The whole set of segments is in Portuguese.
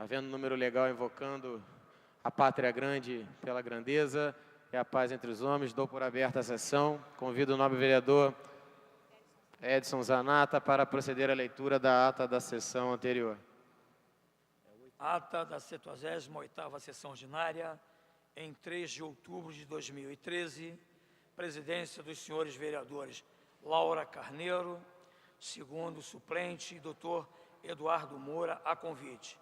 Havendo número legal invocando a pátria grande pela grandeza e a paz entre os homens, dou por aberta a sessão. Convido o nobre vereador Edson Zanata para proceder à leitura da ata da sessão anterior. Ata da 78ª sessão ordinária, em 3 de outubro de 2013, presidência dos senhores vereadores Laura Carneiro, segundo suplente, e doutor Eduardo Moura, a convite.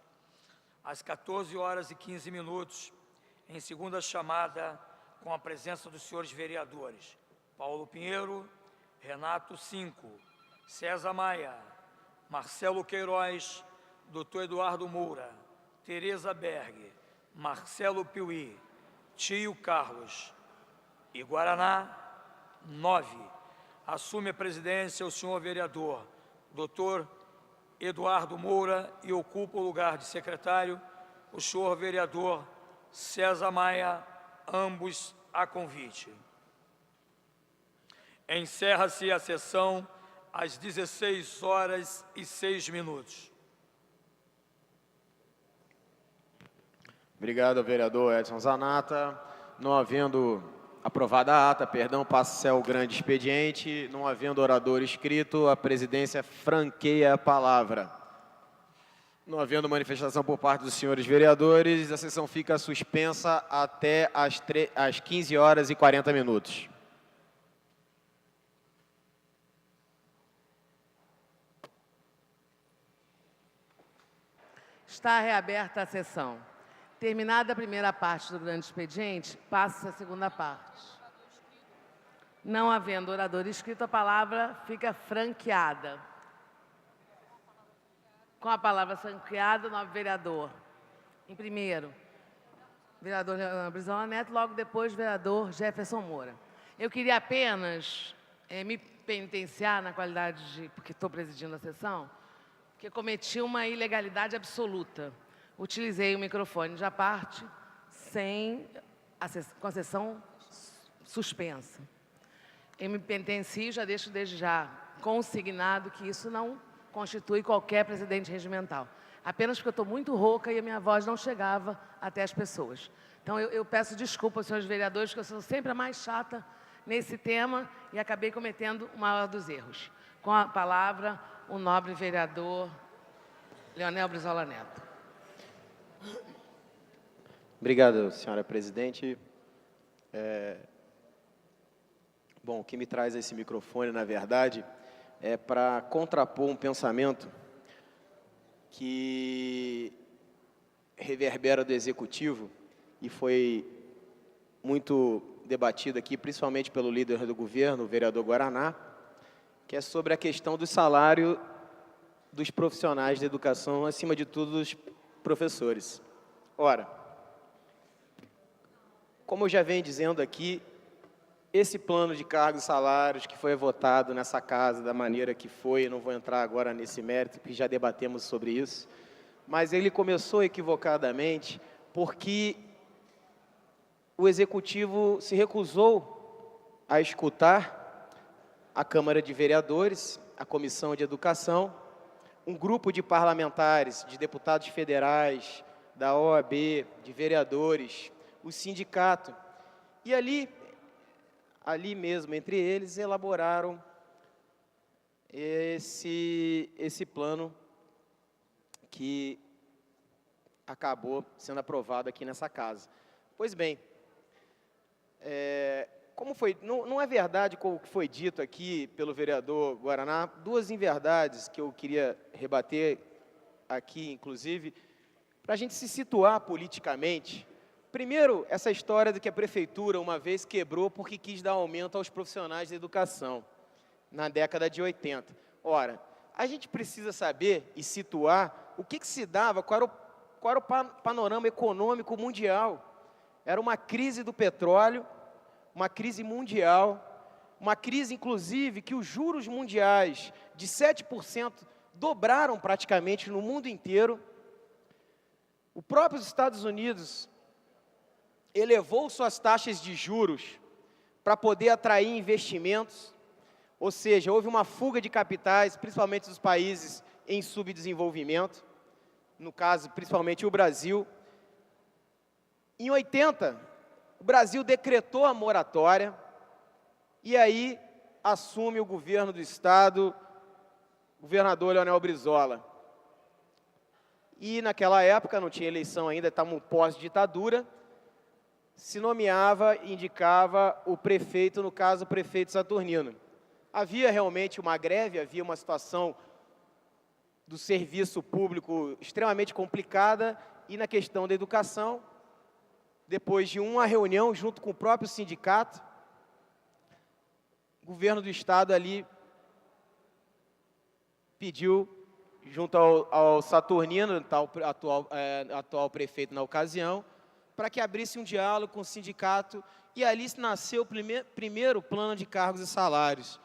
Às 14h15, em segunda chamada, com a presença dos senhores vereadores Paulo Pinheiro, Renato Cinco, César Maia, Marcelo Queiroz, doutor Eduardo Moura, Tereza Berg, Marcelo Piuí, Tio Carlos e Guaraná, 9. Assume a presidência o senhor vereador doutor Eduardo Moura e ocupa o lugar de secretário o senhor vereador César Maia, ambos a convite. Encerra-se a sessão às 16h06. Obrigado, vereador Edson Zanata. Não havendo aprovada a ata, passa-se ao grande expediente. Não havendo orador inscrito, a presidência franqueia a palavra. Não havendo manifestação por parte dos senhores vereadores, a sessão fica suspensa até às 15h40. Está reaberta a sessão. Terminada a primeira parte do grande expediente, passa-se a segunda parte. Não havendo orador inscrito, a palavra fica franqueada. Com a palavra franqueada, o nobre vereador. Em primeiro, vereador Leonel Brizola Neto, logo depois, vereador Jefferson Moura. Eu queria apenas me penitenciar na qualidade de, porque estou presidindo a sessão, que cometi uma ilegalidade absoluta. Utilizei o microfone de parte com a sessão suspensa. Eu me penitencio, já deixo desde já consignado que isso não constitui qualquer precedente regimental. Apenas porque eu estou muito rouca e a minha voz não chegava até as pessoas. Então, eu peço desculpa aos senhores vereadores, porque eu sou sempre a mais chata nesse tema e acabei cometendo o maior dos erros. Com a palavra, o nobre vereador Leonel Brizola Neto. Obrigado, senhora presidente. Bom, o que me traz esse microfone, na verdade, é para contrapor um pensamento que reverbera do Executivo e foi muito debatido aqui, principalmente pelo líder do governo, o vereador Guaraná, que é sobre a questão do salário dos profissionais da educação, acima de tudo dos professores. Ora, como eu já venho dizendo aqui, esse plano de cargos e salários que foi votado nessa casa da maneira que foi, eu não vou entrar agora nesse mérito, porque já debatemos sobre isso, mas ele começou equivocadamente porque o Executivo se recusou a escutar a Câmara de Vereadores, a Comissão de Educação, um grupo de parlamentares, de deputados federais, da OAB, de vereadores, o sindicato, e ali mesmo, entre eles, elaboraram esse plano que acabou sendo aprovado aqui nessa casa. Pois bem, como foi, não é verdade o que foi dito aqui pelo vereador Guaraná, duas inverdades que eu queria rebater aqui, inclusive, para a gente se situar politicamente. Primeiro, essa história de que a prefeitura, uma vez, quebrou porque quis dar aumento aos profissionais da educação, na década de 80. Ora, a gente precisa saber e situar o que se dava, qual era o panorama econômico mundial. Era uma crise do petróleo, uma crise mundial, uma crise, inclusive, que os juros mundiais de 7% dobraram praticamente no mundo inteiro. O próprio Estados Unidos elevou suas taxas de juros para poder atrair investimentos, ou seja, houve uma fuga de capitais, principalmente dos países em subdesenvolvimento. no caso, principalmente o Brasil. Em 80, o Brasil decretou a moratória e aí assume o governo do Estado o governador Leonel Brizola. E naquela época, não tinha eleição ainda, estávamos pós-ditadura, se nomeava, indicava o prefeito, no caso, o prefeito Saturnino. Havia realmente uma greve, havia uma situação do serviço público extremamente complicada e na questão da educação, depois de uma reunião junto com o próprio sindicato, o governo do Estado ali pediu, junto ao Saturnino, atual prefeito na ocasião, para que abrisse um diálogo com o sindicato, e ali nasceu o primeiro plano de cargos e salários.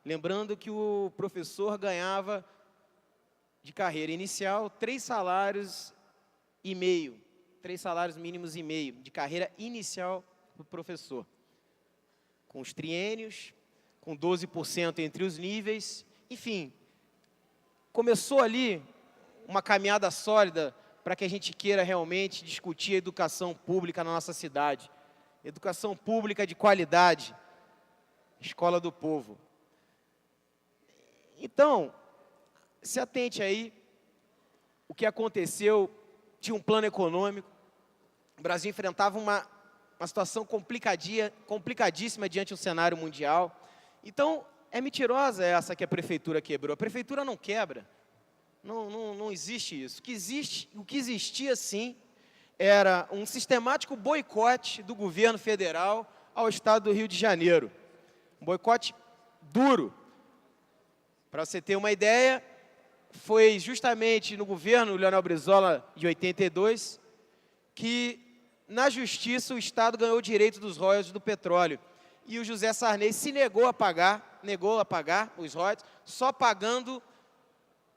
Lembrando que o professor ganhava, de carreira inicial, 3 salários e meio, 3 salários mínimos e meio, de carreira inicial do professor. Com os triênios, com 12% entre os níveis, enfim, começou ali uma caminhada sólida para que a gente queira realmente discutir a educação pública na nossa cidade. Educação pública de qualidade, escola do povo. Então, se atente aí, o que aconteceu, tinha um plano econômico, o Brasil enfrentava uma situação complicadíssima diante do cenário mundial. Então, é mentirosa essa que a prefeitura quebrou. A prefeitura não quebra, não existe isso. O que existia, sim, era um sistemático boicote do governo federal ao estado do Rio de Janeiro. Um boicote duro. Para você ter uma ideia, foi justamente no governo Leonel Brizola, de 82, que na justiça o Estado ganhou o direito dos royalties do petróleo. E o José Sarney se negou a pagar os royalties, só pagando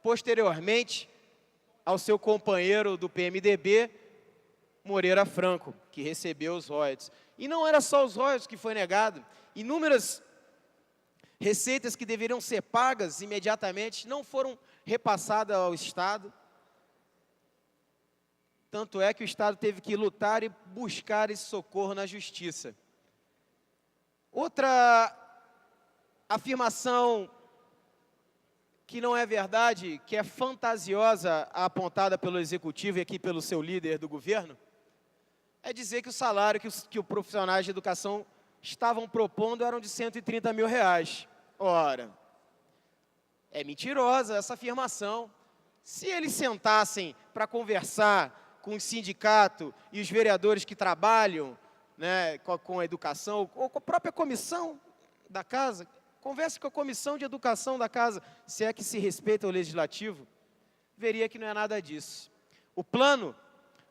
posteriormente ao seu companheiro do PMDB, Moreira Franco, que recebeu os royalties. E não era só os royalties que foi negado, inúmeras receitas que deveriam ser pagas imediatamente não foram repassadas ao Estado. Tanto é que o Estado teve que lutar e buscar esse socorro na Justiça. Outra afirmação que não é verdade, que é fantasiosa, apontada pelo Executivo e aqui pelo seu líder do governo, é dizer que o salário que os profissionais de educação estavam propondo eram de R$130 mil. Ora, é mentirosa essa afirmação. Se eles sentassem para conversar com o sindicato e os vereadores que trabalham, né, com a educação, ou com a própria comissão da casa, converse com a comissão de educação da casa, se é que se respeita o legislativo, veria que não é nada disso. O plano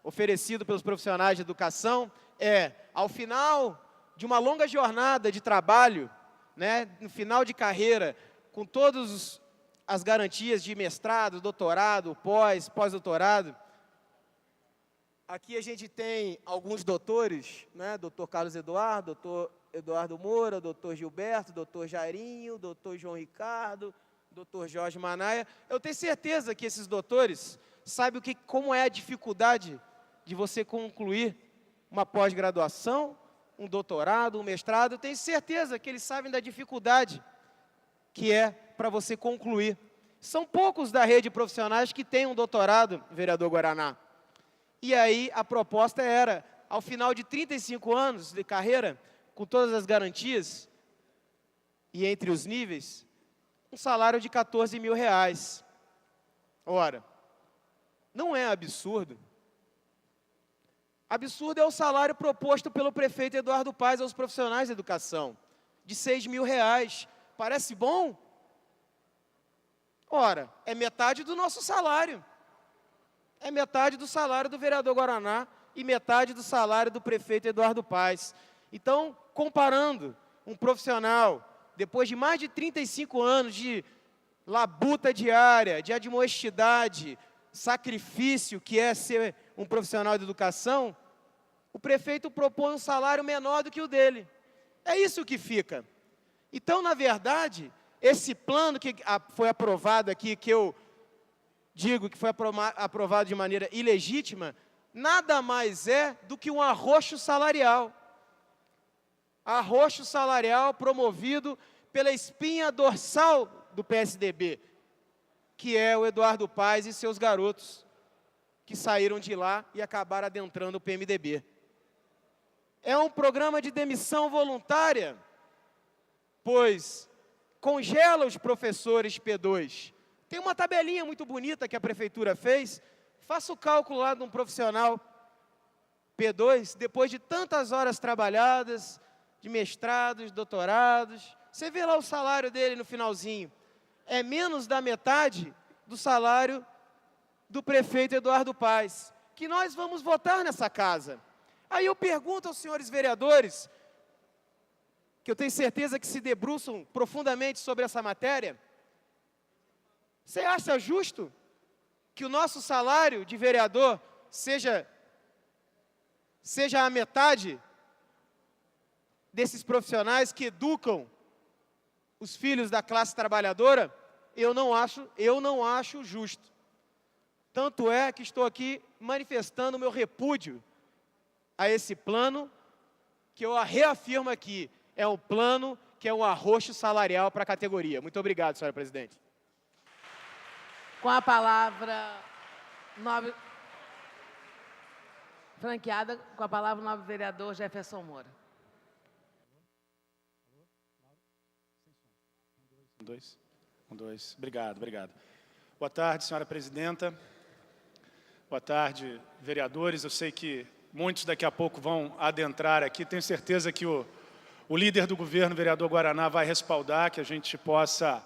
oferecido pelos profissionais de educação é, ao final de uma longa jornada de trabalho, né, no final de carreira, com todas as garantias de mestrado, doutorado, pós-doutorado, aqui a gente tem alguns doutores, né, doutor Carlos Eduardo, doutor Eduardo Moura, doutor Gilberto, doutor Jairinho, doutor João Ricardo, doutor Jorge Manaia. Eu tenho certeza que esses doutores sabem como é a dificuldade de você concluir uma pós-graduação, um doutorado, um mestrado. Eu tenho certeza que eles sabem da dificuldade que é para você concluir. São poucos da rede de profissionais que têm um doutorado, vereador Guaraná. E aí a proposta era, ao final de 35 anos de carreira, com todas as garantias, e entre os níveis, um salário de R$14 mil. Ora, não é absurdo. Absurdo é o salário proposto pelo prefeito Eduardo Paes aos profissionais de educação, de R$6 mil. Parece bom? Ora, é metade do nosso salário. É metade do salário do vereador Guaraná e metade do salário do prefeito Eduardo Paes. Então, comparando um profissional, depois de mais de 35 anos de labuta diária, de admoestidade, sacrifício que é ser um profissional de educação, o prefeito propõe um salário menor do que o dele. É isso que fica. Então, na verdade, esse plano que foi aprovado aqui, que eu digo que foi aprovado de maneira ilegítima, nada mais é do que um arroxo salarial. Arroxo salarial promovido pela espinha dorsal do PSDB, que é o Eduardo Paes e seus garotos, que saíram de lá e acabaram adentrando o PMDB. É um programa de demissão voluntária, pois congela os professores P2. Tem uma tabelinha muito bonita que a prefeitura fez. Faça o cálculo lá de um profissional P2, depois de tantas horas trabalhadas, de mestrados, doutorados. Você vê lá o salário dele no finalzinho. É menos da metade do salário do prefeito Eduardo Paes, que nós vamos votar nessa casa. Aí eu pergunto aos senhores vereadores, que eu tenho certeza que se debruçam profundamente sobre essa matéria, você acha justo que o nosso salário de vereador seja a metade desses profissionais que educam os filhos da classe trabalhadora? Eu não acho justo. Tanto é que estou aqui manifestando o meu repúdio a esse plano, que eu reafirmo aqui, é um plano que é um arroxo salarial para a categoria. Muito obrigado, senhora presidente. Com a palavra, franqueada, com a palavra o nobre vereador Jefferson Moura. Obrigado. Boa tarde, senhora presidenta. Boa tarde, vereadores. Eu sei que muitos daqui a pouco vão adentrar aqui. Tenho certeza que o líder do governo, o vereador Guaraná, vai respaldar que a gente possa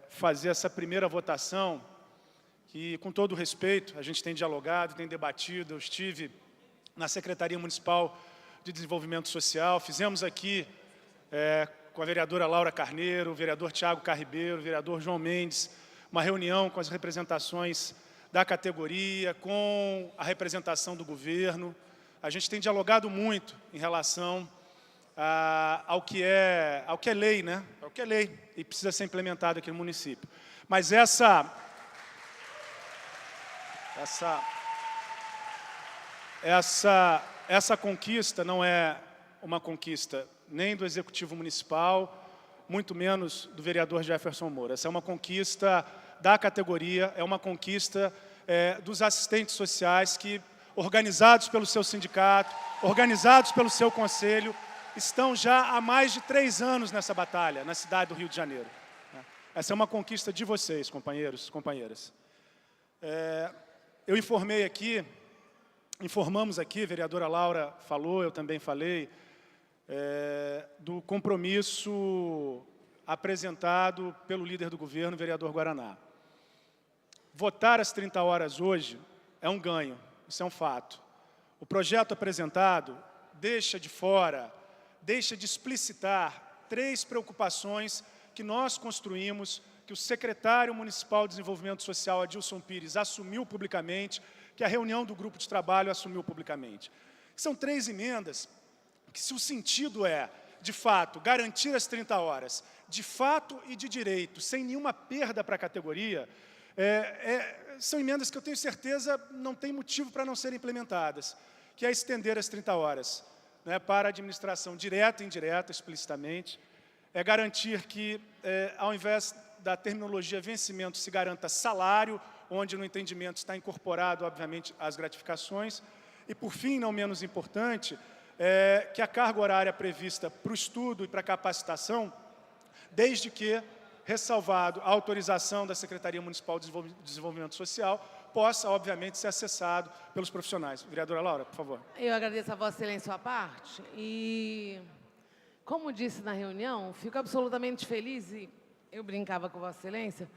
fazer essa primeira votação, que, com todo o respeito, a gente tem dialogado, tem debatido. Eu estive na Secretaria Municipal de Desenvolvimento Social, fizemos aqui com a vereadora Laura Carneiro, o vereador Tiago Carribeiro, o vereador João Mendes, uma reunião com as representações da categoria, com a representação do governo. A gente tem dialogado muito em relação ao que é lei, né? Ao que é lei e precisa ser implementado aqui no município. Mas essa conquista não é uma conquista nem do Executivo Municipal, muito menos do vereador Jefferson Moura. Essa é uma conquista da categoria, é uma conquista dos assistentes sociais que, organizados pelo seu sindicato, organizados pelo seu conselho, estão já há mais de 3 anos nessa batalha, na cidade do Rio de Janeiro. Essa é uma conquista de vocês, companheiros, companheiras. Eu informamos aqui, a vereadora Laura falou, eu também falei, do compromisso apresentado pelo líder do governo, o vereador Guaraná. Votar às 30 horas hoje é um ganho, isso é um fato. O projeto apresentado deixa de explicitar 3 preocupações que nós construímos, que o secretário municipal de Desenvolvimento Social, Adilson Pires, assumiu publicamente, que a reunião do grupo de trabalho assumiu publicamente. São 3 emendas que, se o sentido é, de fato, garantir as 30 horas, de fato e de direito, sem nenhuma perda para a categoria, são emendas que eu tenho certeza não tem motivo para não serem implementadas, que é estender as 30 horas, né, para a administração direta e indireta, explicitamente, é garantir que, ao invés da terminologia vencimento, se garanta salário, onde no entendimento está incorporado, obviamente, as gratificações, e, por fim, não menos importante, que a carga horária prevista para o estudo e para a capacitação, desde que, ressalvado a autorização da Secretaria Municipal de Desenvolvimento Social, possa, obviamente, ser acessado pelos profissionais. Vereadora Laura, por favor. Eu agradeço a Vossa Excelência a parte e, como disse na reunião, fico absolutamente feliz, e eu brincava com Vossa Excelência,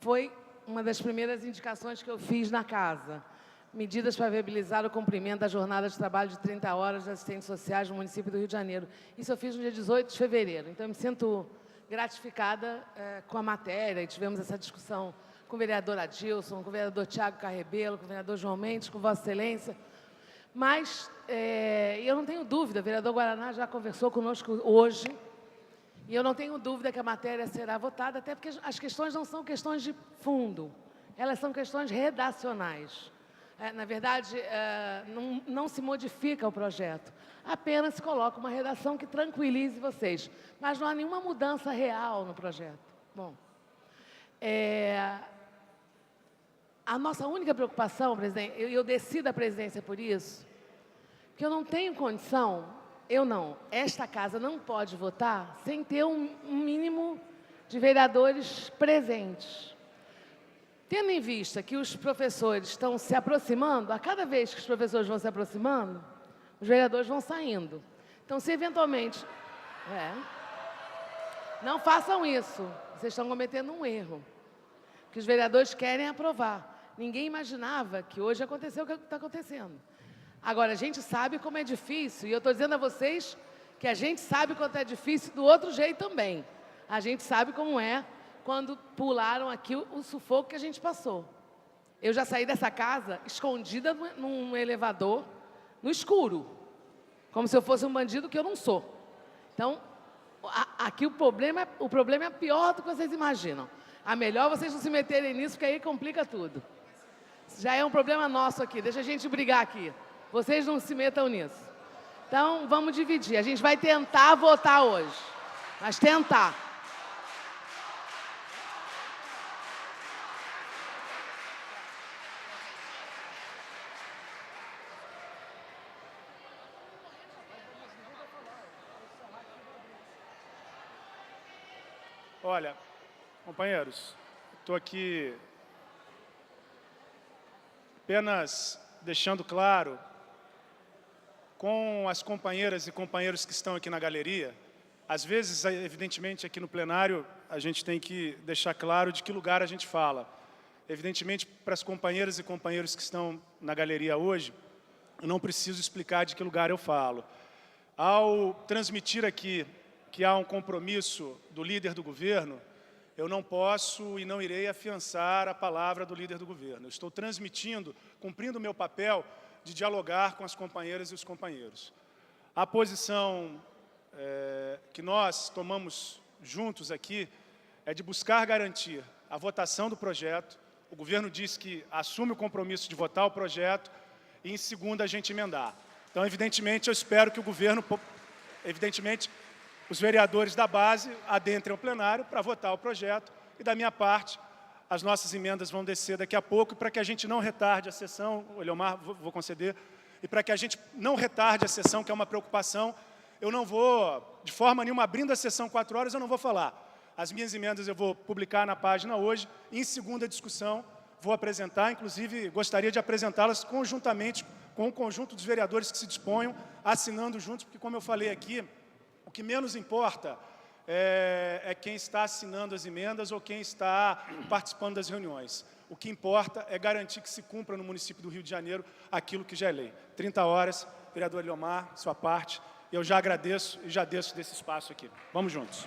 foi uma das primeiras indicações que eu fiz na casa. Medidas para viabilizar o cumprimento da jornada de trabalho de 30 horas de assistentes sociais no município do Rio de Janeiro. Isso eu fiz no dia 18 de fevereiro, então eu me sinto gratificada com a matéria, e tivemos essa discussão com o vereador Adilson, com o vereador Tiago Carrebelo, com o vereador João Mendes, com Vossa Excelência. Mas eu não tenho dúvida, o vereador Guaraná já conversou conosco hoje, e eu não tenho dúvida que a matéria será votada, até porque as questões não são questões de fundo, elas são questões redacionais. Na verdade, não se modifica o projeto, apenas se coloca uma redação que tranquilize vocês, mas não há nenhuma mudança real no projeto. Bom, a nossa única preocupação, presidente, eu desci da presidência por isso, que eu não tenho condição, esta casa não pode votar sem ter um mínimo de vereadores presentes. Tendo em vista que os professores estão se aproximando, a cada vez que os professores vão se aproximando, os vereadores vão saindo. Então, se eventualmente... não façam isso, vocês estão cometendo um erro, que os vereadores querem aprovar. Ninguém imaginava que hoje aconteceu o que está acontecendo. Agora, a gente sabe como é difícil, e eu estou dizendo a vocês que a gente sabe quanto é difícil do outro jeito também. A gente sabe como é quando pularam aqui o sufoco que a gente passou. Eu já saí dessa casa escondida num elevador, no escuro, como se eu fosse um bandido que eu não sou. Então, aqui o problema é pior do que vocês imaginam. A melhor vocês não se meterem nisso, porque aí complica tudo. Já é um problema nosso aqui, deixa a gente brigar aqui. Vocês não se metam nisso. Então, vamos dividir. A gente vai tentar votar hoje, mas tentar. Olha, companheiros, estou aqui apenas deixando claro com as companheiras e companheiros que estão aqui na galeria. Às vezes, evidentemente, aqui no plenário, a gente tem que deixar claro de que lugar a gente fala. Evidentemente, para as companheiras e companheiros que estão na galeria hoje, eu não preciso explicar de que lugar eu falo. Ao transmitir aqui que há um compromisso do líder do governo, eu não posso e não irei afiançar a palavra do líder do governo. Eu estou transmitindo, cumprindo o meu papel de dialogar com as companheiras e os companheiros. A posição que nós tomamos juntos aqui é de buscar garantir a votação do projeto. O governo disse que assume o compromisso de votar o projeto e, em segunda, a gente emendar. Então, evidentemente, eu espero que o governo, os vereadores da base adentrem ao plenário para votar o projeto e, da minha parte, as nossas emendas vão descer daqui a pouco para que a gente não retarde a sessão, o Eliomar, vou conceder, e para que a gente não retarde a sessão, que é uma preocupação, eu não vou, de forma nenhuma, abrindo a sessão 4 horas, eu não vou falar. As minhas emendas eu vou publicar na página hoje, e em segunda discussão vou apresentar, inclusive gostaria de apresentá-las conjuntamente com o conjunto dos vereadores que se disponham, assinando juntos, porque, como eu falei aqui, o que menos importa é quem está assinando as emendas ou quem está participando das reuniões. O que importa é garantir que se cumpra no município do Rio de Janeiro aquilo que já é lei. 30 horas, vereador Eliomar, sua parte, eu já agradeço e já desço desse espaço aqui. Vamos juntos.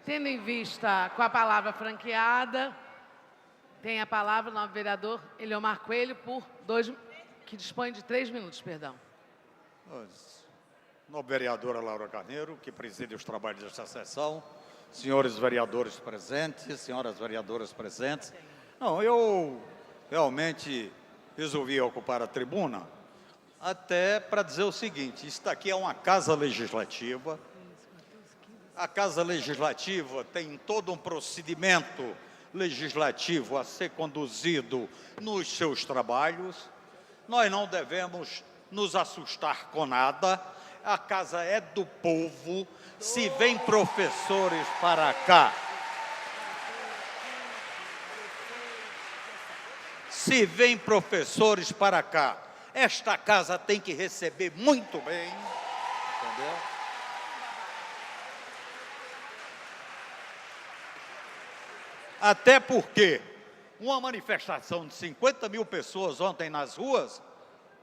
Tendo em vista com a palavra franqueada, tem a palavra o novo vereador Eliomar Coelho, que dispõe de 3 minutos, perdão. Nobre vereadora Laura Carneiro, que preside os trabalhos desta sessão, senhores vereadores presentes, senhoras vereadoras presentes. Não, eu realmente resolvi ocupar a tribuna até para dizer o seguinte: isso daqui é uma casa legislativa. A Casa Legislativa tem todo um procedimento legislativo a ser conduzido nos seus trabalhos. Nós não devemos nos assustar com nada. A casa é do povo. Se vem professores para cá, esta casa tem que receber muito bem, entendeu? Até porque uma manifestação de 50 mil pessoas ontem nas ruas,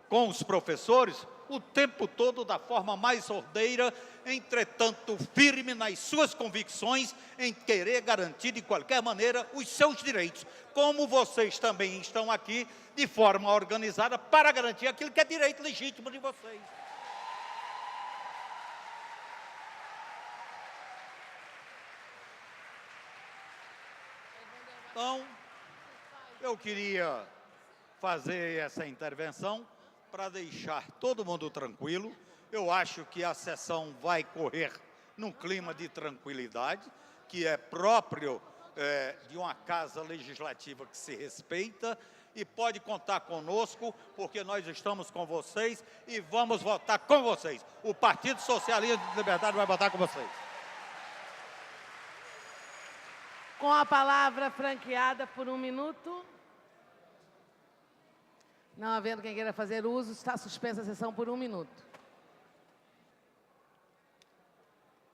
com os professores, o tempo todo da forma mais ordeira, entretanto firme nas suas convicções, em querer garantir de qualquer maneira os seus direitos, como vocês também estão aqui de forma organizada para garantir aquilo que é direito legítimo de vocês. Então, eu queria fazer essa intervenção para deixar todo mundo tranquilo. Eu acho que a sessão vai correr num clima de tranquilidade, que é próprio de uma casa legislativa que se respeita, e pode contar conosco, porque nós estamos com vocês e vamos votar com vocês. O Partido Socialista de Liberdade vai votar com vocês. Com a palavra franqueada por 1 minuto. Não havendo quem queira fazer uso, está suspensa a sessão por 1 minuto.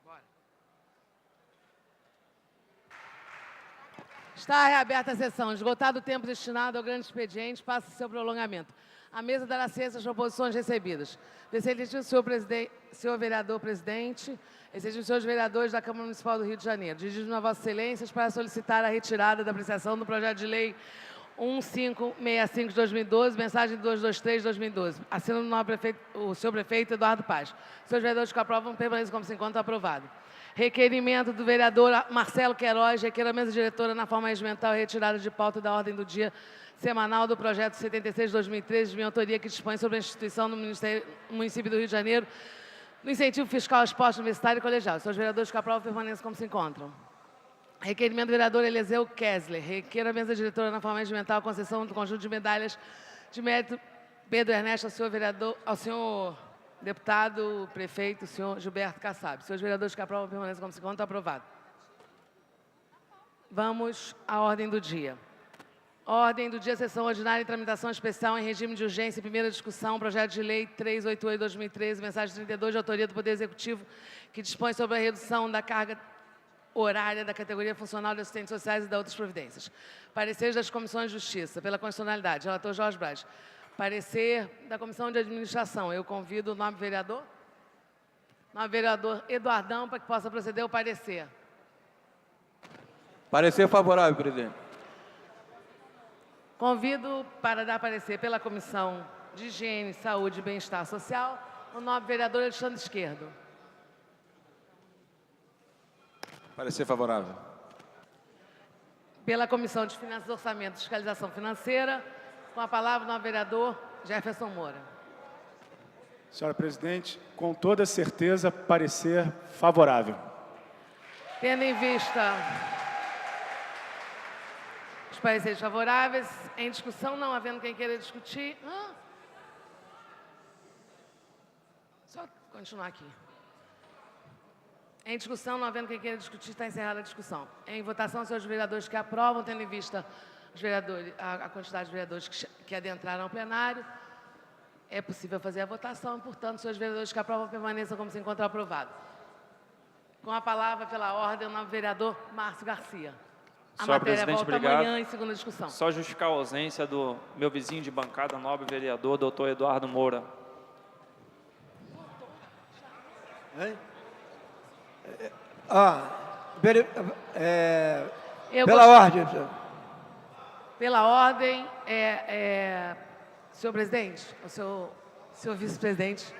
Bora. Está reaberta a sessão. Esgotado o tempo destinado ao grande expediente, passa seu prolongamento. A mesa dará ciência às proposições recebidas. Excelentíssimo senhor vereador presidente, excelentíssimos senhores vereadores da Câmara Municipal do Rio de Janeiro, dirigido a Vossas Excelências para solicitar a retirada da apreciação do projeto de lei 1565 de 2012, mensagem 223 de 2012. Assina o senhor prefeito Eduardo Paz. Senhores vereadores que aprovam, permaneçam como se encontra aprovado. Requerimento do vereador Marcelo Queiroz, requer a mesa diretora na forma regimental retirada de pauta da ordem do dia semanal do projeto 76 de 2013, de minha autoria, que dispõe sobre a instituição do município do Rio de Janeiro no incentivo fiscal ao esporte universitário e colegial. Senhores vereadores que aprovam, permaneçam como se encontram. Requerimento do vereador Eliseu Kessler. Requer a mesa diretora na forma regimental a concessão do conjunto de medalhas de mérito Pedro Ernesto ao senhor deputado, prefeito, senhor Gilberto Kassab. Senhores vereadores que aprovam, permaneçam como se encontram. Aprovado. Vamos à ordem do dia. Ordem do dia, sessão ordinária em tramitação especial em regime de urgência, primeira discussão, projeto de lei 388/2013, mensagem 32, de autoria do Poder Executivo, que dispõe sobre a redução da carga horária da categoria funcional de assistentes sociais e da outras providências. Pareceres das comissões de Justiça, pela Constitucionalidade, relator Jorge Braz. Parecer da Comissão de Administração. Eu convido o nobre vereador Eduardão, para que possa proceder o parecer. Parecer favorável, presidente. Convido para dar parecer pela Comissão de Higiene, Saúde e Bem-Estar Social o nobre vereador Alexandre Esquerdo. Parecer favorável. Pela Comissão de Finanças, Orçamento e Fiscalização Financeira, com a palavra o nobre vereador Jefferson Moura. Senhora presidente, com toda certeza, parecer favorável. Tendo em vista os pareceres favoráveis, em discussão, não havendo quem queira discutir. Só continuar aqui. Em discussão, não havendo quem queira discutir, está encerrada a discussão. Em votação, senhores vereadores que aprovam, tendo em vista os vereadores, a quantidade de vereadores que adentraram ao plenário, é possível fazer a votação. Portanto, senhores vereadores que aprovam, permaneçam como se encontra aprovado. Com a palavra, pela ordem, o nobre vereador Márcio Garcia. A Senhor matéria presidente, volta obrigado. amanhã em segunda discussão. Só justificar a ausência do meu vizinho de bancada, nobre vereador, doutor Eduardo Moura. Pela ordem. Pela ordem, senhor presidente, o senhor vice-presidente,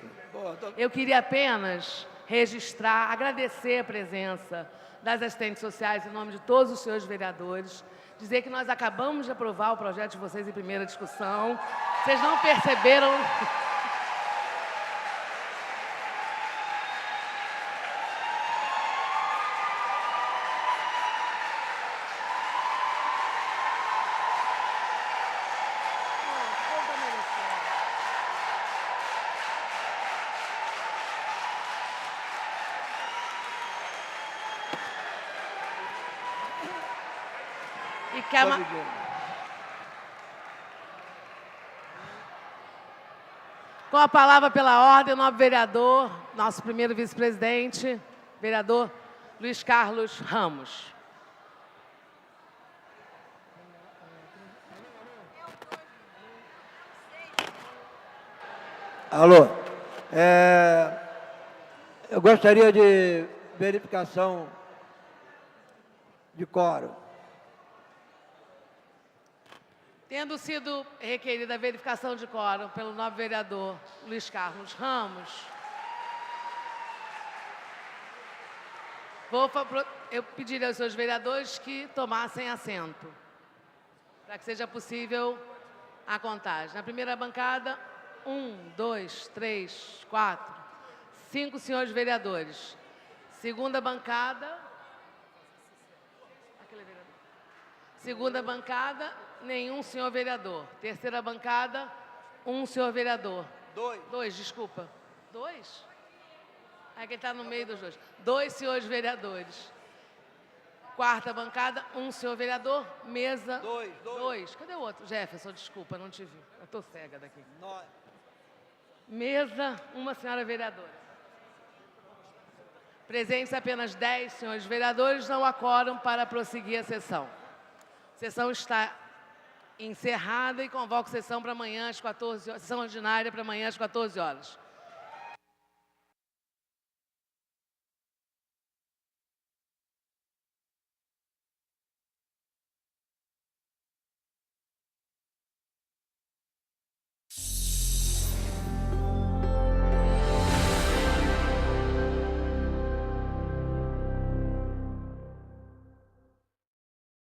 eu queria apenas registrar, agradecer a presença das assistentes sociais em nome de todos os senhores vereadores, dizer que nós acabamos de aprovar o projeto de vocês em primeira discussão. Vocês não perceberam... E que Com a palavra pela ordem, o nobre vereador, nosso primeiro vice-presidente, vereador Luiz Carlos Ramos. Alô, eu gostaria de verificação de quórum. Tendo sido requerida a verificação de quórum pelo nobre vereador Luiz Carlos Ramos, eu pediria aos seus vereadores que tomassem assento. para que seja possível a contagem. Na primeira bancada, 1, 2, 3, 4, 5 senhores vereadores. Segunda bancada... Segunda bancada, nenhum senhor vereador. Terceira bancada, um senhor vereador. Dois, desculpa. Dois? É que ele está no meio dos dois. 2 senhores vereadores. Quarta bancada, um senhor vereador. Mesa. Dois. Cadê o outro? Jefferson, desculpa, não te vi. Eu estou cega daqui. Mesa, uma senhora vereadora. Presentes apenas 10 senhores vereadores, não há quórum para prosseguir a sessão. A sessão está encerrada e convoco sessão para amanhã às 14 horas, sessão ordinária para amanhã às 14 horas.